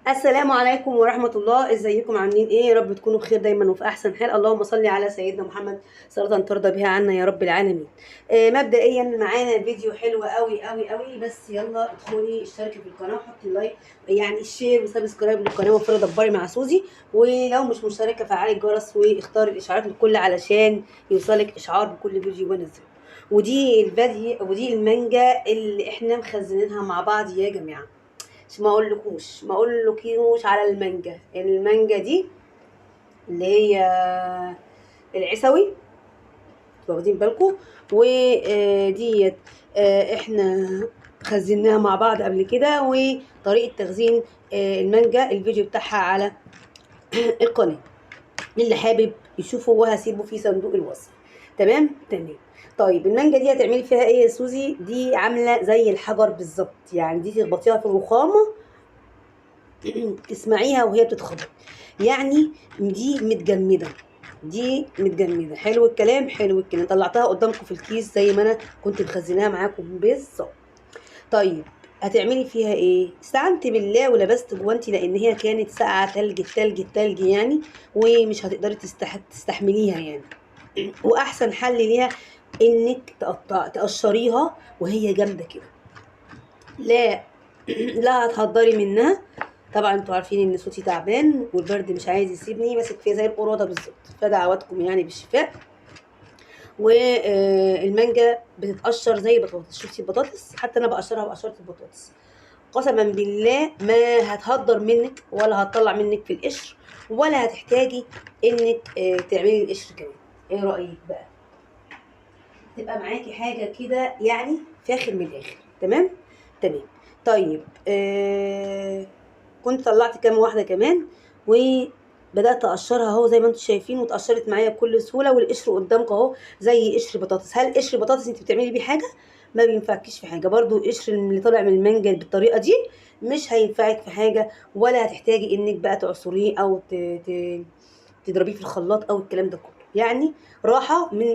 السلام عليكم ورحمة الله. ازيكم عاملين ايه؟ يا رب تكونوا بخير دايما وفي احسن حال. اللهم صل على سيدنا محمد صلاة ترضى بها عنا يا رب العالمين. مبدئيا معانا فيديو حلو قوي قوي قوي، بس يلا ادخلي اشتركي في القناة وحطي اللايك، يعني الشير وسبسكرايب للقناة وفرة دبري مع سوزي. ولو مش مشتركة فعلي الجرس واختاري الاشعارات للكل علشان يوصلك اشعار بكل فيديو بنزله. ودي المانجا اللي احنا مخزنينها مع بعض يا جماعة. ما اقولكوش على المانجا دي اللي هي العسوي، واخدين بالكم؟ وديت احنا خزناها مع بعض قبل كده، وطريقه تخزين المانجا الفيديو بتاعها على القناه اللي حابب يشوفه، وهسيبه في صندوق الوصف. تمام تمام. طيب المانجا دي هتعملي فيها ايه يا سوزي؟ دي عامله زي الحجر بالظبط، يعني دي تخبطيها في الرخامه تسمعيها وهي بتتخبط، يعني دي متجمده. حلو الكلام، حلو الكلام. طلعتها قدامكم في الكيس زي ما انا كنت مخزناها معاكم بالظبط. طيب هتعملي فيها ايه؟ استعنت بالله ولبست جوانتي، لان هي كانت ساقعه تلج التلج التلج يعني، ومش هتقدري تستحمليها يعني. واحسن حل ليها انك تقشريها وهي جامده كده. لا لا هتهدري منها. طبعا انتوا عارفين ان صوتي تعبان والبرد مش عايز يسيبني، ماسك فيها زي القراده بالظبط، فدعواتكم يعني بالشفاء. والمانجا بتتقشر زي البطاطس. شفتي البطاطس؟ حتى انا بقشرها بقشره البطاطس. قسما بالله ما هتهدر منك ولا هتطلع منك في القشر، ولا هتحتاجي انك تعملي القشر كمان. ايه رايك بقى؟ تبقى معاكي حاجه كده يعني فاخر من الاخر. تمام تمام. طيب كنت طلعت كام واحده كمان، وبدات اقشرها اهو زي ما انتم شايفين، واتقشرت معايا بكل سهوله، والقشر قدامكم اهو زي قشر بطاطس. هل قشر بطاطس انت بتعملي بيه حاجه؟ ما بينفعكيش في حاجه. برضو القشر اللي طالع من المانجا بالطريقه دي مش هينفعك في حاجه، ولا هتحتاجي انك بقى تعصريه او تضربيه في الخلاط او الكلام ده كله. يعني راحه من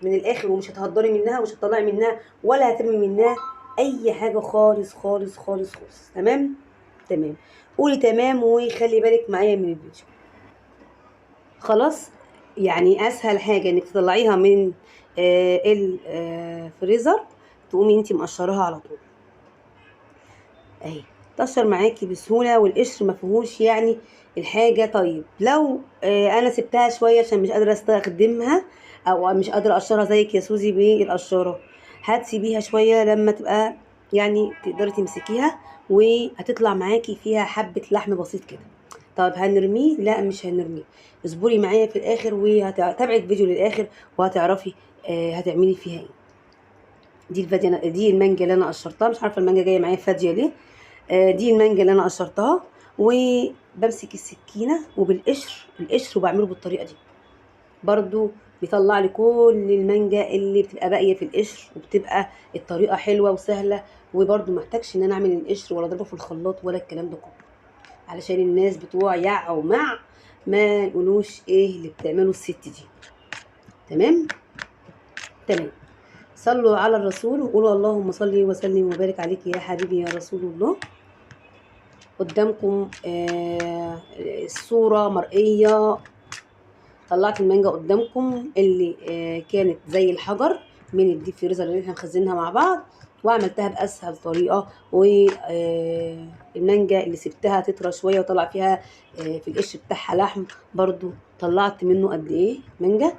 الاخر، ومش هتهدري منها ومش هتطلعي منها ولا هترمي منها اي حاجه خالص خالص خالص خالص. تمام تمام. قولي تمام وخلي بالك معايا من الفيديو. خلاص. يعني اسهل حاجه انك تطلعيها من الفريزر، تقومي انت مقشراها على طول اهي، تقشر معاكي بسهوله، والقشر ما فيهوش يعني الحاجه. طيب لو انا سبتها شويه عشان مش قادره استخدمها، او مش قادره اقشرها زيك يا سوزي بالقشاره، هتسيبيها شويه لما تبقى يعني تقدري تمسكيها، وهتطلع معاكي فيها حبه لحم بسيط كده. طب هنرميه؟ لا مش هنرميه. اصبري معايا في الاخر وهتابعي الفيديو للاخر وهتعرفي هتعملي فيها ايه. دي المانجا اللي انا قشرتها، مش عارفه المانجا جايه معايا فاضيه ليه. دي المانجا اللي انا قشرتها، وبمسك السكينه القشر وبعمله بالطريقه دي. برضو بيطلع لي كل المانجا اللي بتبقى باقيه في القشر، وبتبقى الطريقه حلوه وسهله. وبرضو محتاجش ان انا اعمل القشر ولا اضربه في الخلاط ولا الكلام ده كله، علشان الناس بتوع يع او مع ما يقولوش ايه اللي بتعمله الست دي. تمام تمام. صلوا على الرسول وقولوا اللهم صل وسلم وبارك عليك يا حبيبي يا رسول الله. قدامكم الصورة مرئية. طلعت المانجا قدامكم اللي كانت زي الحجر من الديب فريزر اللي احنا مخزنها مع بعض، وعملتها بأسهل طريقة. والمانجا اللي سبتها تطرى شوية وطلع فيها في القش بتاعها لحم، برضو طلعت منه قد ايه مانجا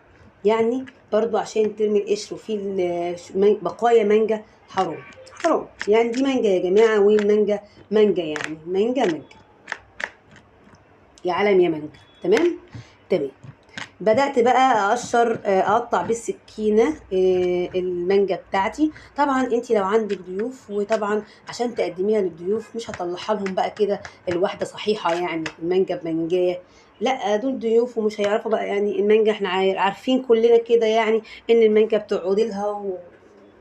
يعني. برضو عشان ترمي القشر وفيه بقايا مانجا، حرام حرام يعني. دي مانجا يا جماعة، والمانجا مانجا يعني مانجا يا عالم يا مانجا. تمام تمام. بدأت بقى اقطع بالسكينة المانجا بتاعتي. طبعا انت لو عندك ضيوف، وطبعا عشان تقدميها للضيوف مش هطلعها لهم بقى كده الواحدة صحيحة، يعني المانجا بمانجاية. لا دول ضيوف ومش هيعرفوا بقى. يعني المانجا احنا عارفين كلنا كده، يعني ان المانجا بتقعدي لها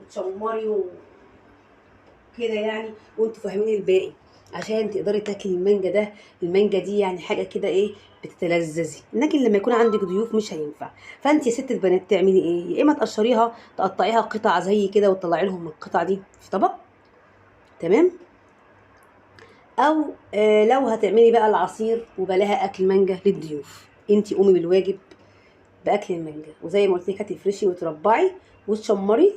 وتشمري كده يعني، وانتوا فاهمين الباقي عشان تقدري تاكلي المانجا دي يعني حاجه كده ايه، بتتلذذي. لكن لما يكون عندك ضيوف مش هينفع. فانت يا ست البنات تعملي ايه؟ يا اما تقشريها تقطعيها قطع زي كده وتطلعي لهم القطع دي في طبق. تمام او لو هتعملي بقى العصير وبلاها اكل مانجا للضيوف، انتي قومي بالواجب باكل المانجا، وزي ما قلت لك هتفرشي وتربعي وتشمري،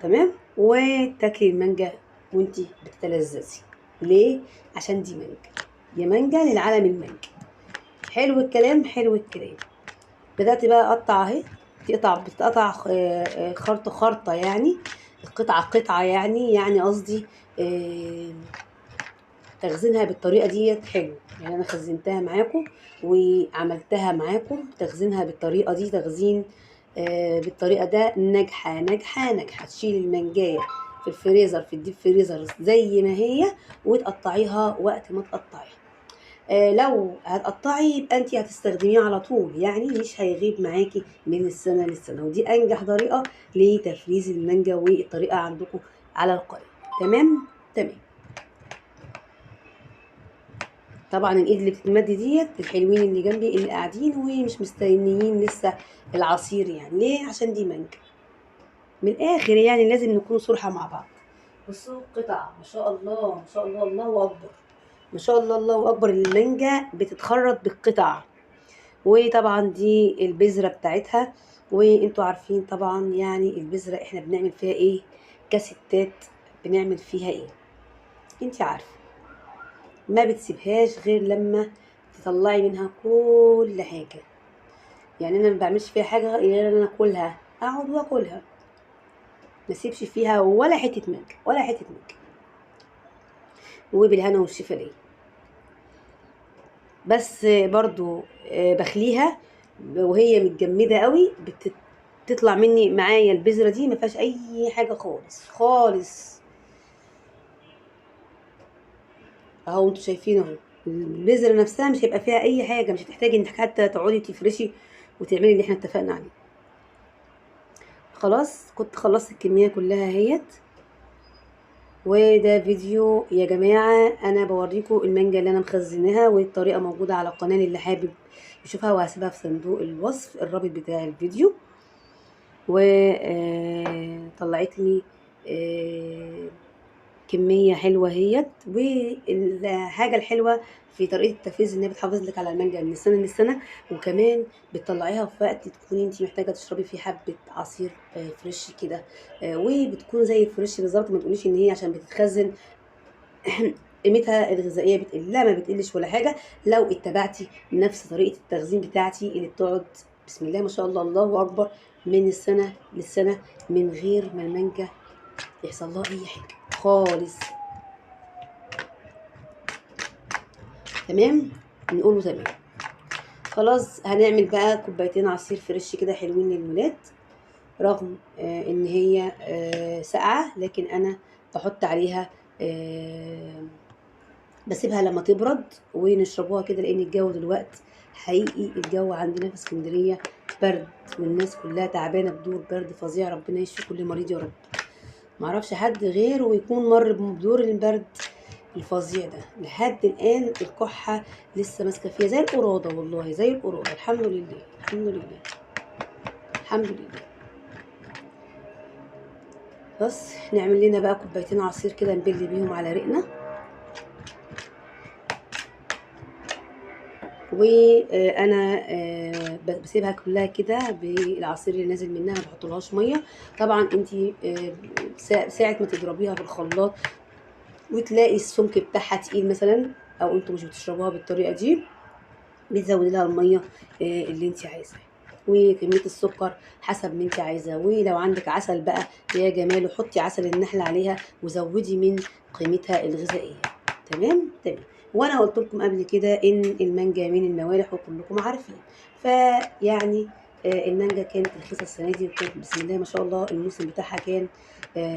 تمام، وتاكلي المانجا وانتي بتتلذذي. ليه؟ عشان دي مانجا، دي مانجا للعالم المانجا. حلو الكلام، حلو الكلام. بدأت بقى اقطع اهي، بتقطع خرطة خرطة يعني، قطعة قطعة يعني قصدي تخزينها بالطريقة ديت حلو. يعني انا خزنتها معاكم وعملتها معاكم تخزينها بالطريقة دي، تخزين بالطريقة ده ناجحة ناجحة ناجحة. تشيل المانجاية في الفريزر، في الديب فريزر زي ما هي، وتقطعيها وقت ما تقطعيها. لو هتقطعي يبقى انت هتستخدميه على طول، يعني مش هيغيب معاكي من السنة للسنة. ودي انجح طريقة لتفريز المانجا، والطريقة عندكم على القناة. تمام تمام. طبعا الايد اللي بتتمد ديت الحلوين اللي جنبي اللي قاعدين ومش مستنيين لسه العصير، يعني ليه؟ عشان دي مانجا من الاخر، يعني لازم نكون صراحة مع بعض. بصوا قطع ما شاء الله ما شاء الله، الله اكبر، ما شاء الله الله اكبر. المانجا بتتخرط بالقطع، وطبعا دي البذرة بتاعتها. وانتوا عارفين طبعا يعني البذرة احنا بنعمل فيها ايه كستات، بنعمل فيها ايه، انت عارفة، ما بتسيبهاش غير لما تطلعي منها كل حاجة. يعني انا ما بعملش فيها حاجة غير ان انا اكلها، اقعد واكلها، ما اسيبش فيها ولا حتة مانجا ولا حتة مانجا. وبالهنا والشفا ليا. بس برضو بخليها وهي متجمدة قوي، بتطلع مني معايا البذرة دي ما فيهاش اي حاجة خالص خالص. اهو انتوا شايفين اهو، البذرة نفسها مش هيبقى فيها اي حاجة، مش هتحتاجي انك حتى تقعدي تفرشي وتعملي اللي احنا اتفقنا عليه. خلاص كنت خلصت الكمية كلها اهيت. وده فيديو يا جماعة انا بوريكم المانجا اللي انا مخزناها، والطريقة موجودة على القناة اللي حابب يشوفها، وهسيبها في صندوق الوصف الرابط بتاع الفيديو. وطلعت لي كمية حلوة اهيت. والحاجة الحلوة في طريقة التفريز انها بتحافظ لك على المانجا من السنة للسنة، وكمان بتطلعيها في وقت تكوني انتي محتاجة تشربي فيه حبة عصير فريش كده، وبتكون زي الفريش بالظبط. ما تقوليش ان هي عشان بتتخزن قيمتها الغذائية بتقل، لا ما بتقلش ولا حاجة. لو اتبعتي نفس طريقة التخزين بتاعتي اللي بتقعد بسم الله ما شاء الله الله أكبر من السنة للسنة، من غير ما المانجا يحصل لها أي حاجة خالص. تمام، نقوله تمام. خلاص هنعمل بقى كوبايتين عصير فريش كده حلوين للولاد، رغم ان هي ساقعة، لكن انا بحط عليها بسيبها لما تبرد ونشربوها كده، لان الجو دلوقتي حقيقي الجو عندنا في اسكندريه برد، والناس كلها تعبانه بدور برد فظيع. ربنا يشفي كل مريض يا رب. معرفش حد غيره ويكون مر بدور البرد الفظيع ده. لحد الان الكحه لسه ماسكه فيها زي القراده، والله زي القراده. الحمد لله الحمد لله الحمد لله. بس نعمل لنا بقى كوبايتين عصير كده نبل بيهم على ريقنا. وانا بسيبها كلها كده بالعصير اللي نازل منها، ما بحطلهاش ميه. طبعا انت ساعه ما تضربيها في الخلاط وتلاقي السمك بتاعها تقيل مثلا، او انتوا مش بتشربوها بالطريقه دي، بتزودي لها الميه اللي انت عايزاها، وكميه السكر حسب ما انت عايزاه. ولو عندك عسل بقى يا جماله، حطي عسل النحل عليها وزودي من قيمتها الغذائيه. تمام تمام. وانا قلت لكم قبل كده ان المانجا من الموالح وكلكم عارفين، فيعني المانجا كانت رخيصه السنه دي، وكانت بسم الله ما شاء الله الموسم بتاعها كان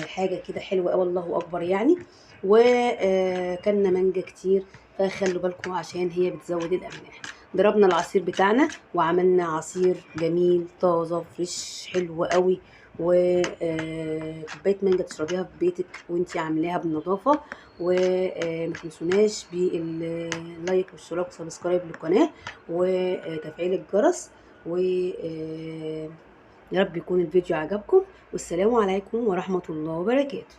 حاجه كده حلوه قوي، الله اكبر يعني. وكلنا مانجا كتير، فخلوا بالكم عشان هي بتزود الاملاح. ضربنا العصير بتاعنا وعملنا عصير جميل طازه فريش حلو قوي، وكوبايه مانجا تشربيها في بيتك وانتي عاملاها بنظافه. وما تنسوناش باللايك والاشتراك وسبسكرايب للقناه وتفعيل الجرس. و يا رب يكون الفيديو عجبكم، والسلام عليكم ورحمه الله وبركاته.